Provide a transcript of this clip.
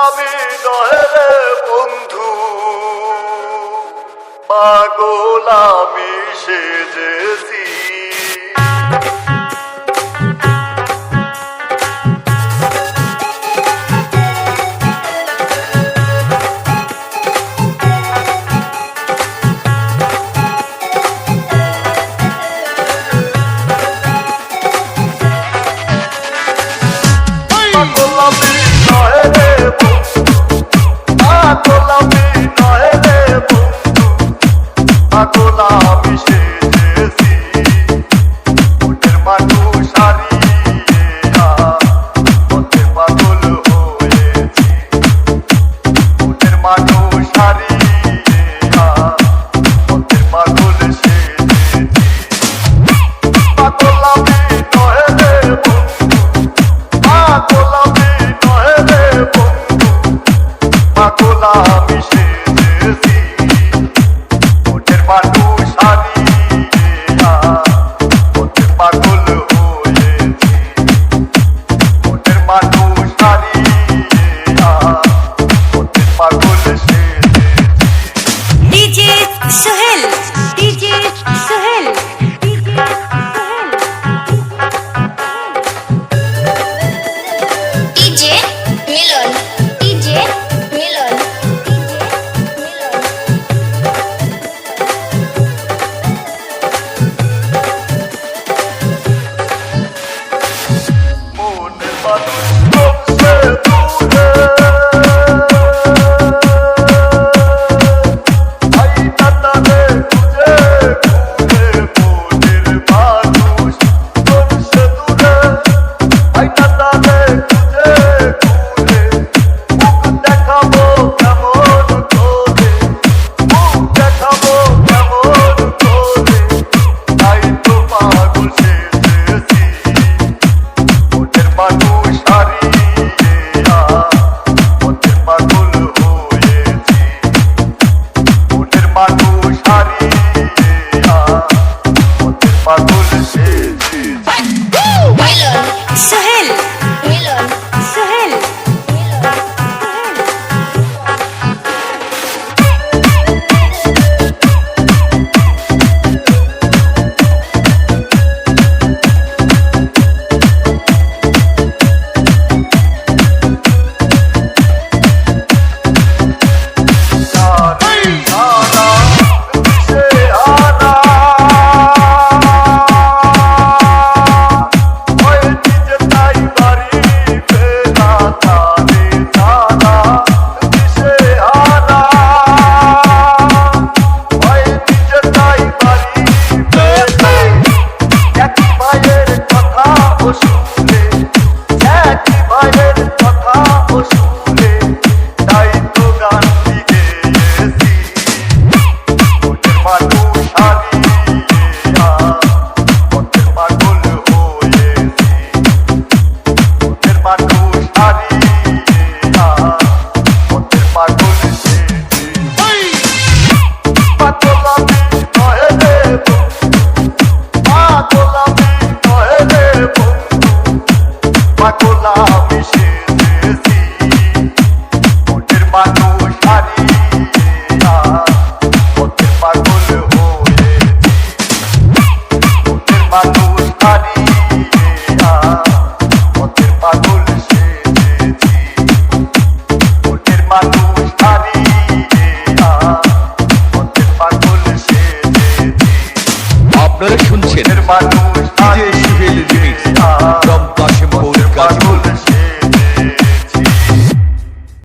আমি নহে রে বন্ধু, পাগল আমি সেজেছি। আমি সেজেছি ওদের মানুষ হারিয়ে পথে পাগল হয়েছি, ওদের মানুষ হারিয়ে পথে পাগল সেজেছি। পাগল আমি নহে রে বন্ধু, পাগল আমি নহে রে বন্ধু, পাগল আমি সেজেছি ওদের মানুষ হারিয়ে পথে পাগল হয়েছি, ওদের মানুষ হারিয়ে পথে পাগল সেজেছি। DJ Sohel, DJ Sohel, DJ Milon, DJ Milon, মনের মানুষ কমছে দূরে, আইনা তারে খুঁজে ঘুরে। মনের মানুষ কমছে দূরে, আইনা তারে খুঁজে ঘুরে। মুখ দেখাবো কেমন করে, মুখ দেখাবো কেমন করে, তাই তো পাগল সেজেছি ওদের মানুষ হারিয়ে পথে পাগল হয়েছি, ওদের মানুষ হারিয়ে পথে পাগল সেজেছি। মিলন সোহেল, মিলন সোহেল, পাগল আমি সেজেছি ওদের মানুষ হারিয়ে পথে পাগল হয়েছি, ওদের মানুষ হারিয়ে পথে পাগল সেজেছি, ওদের মানুষ হারিয়ে পথে পাগল সেজেছি। আপনারা শুনছেন ওদের মানুষ ডিজে সোহেল রিমিক্স।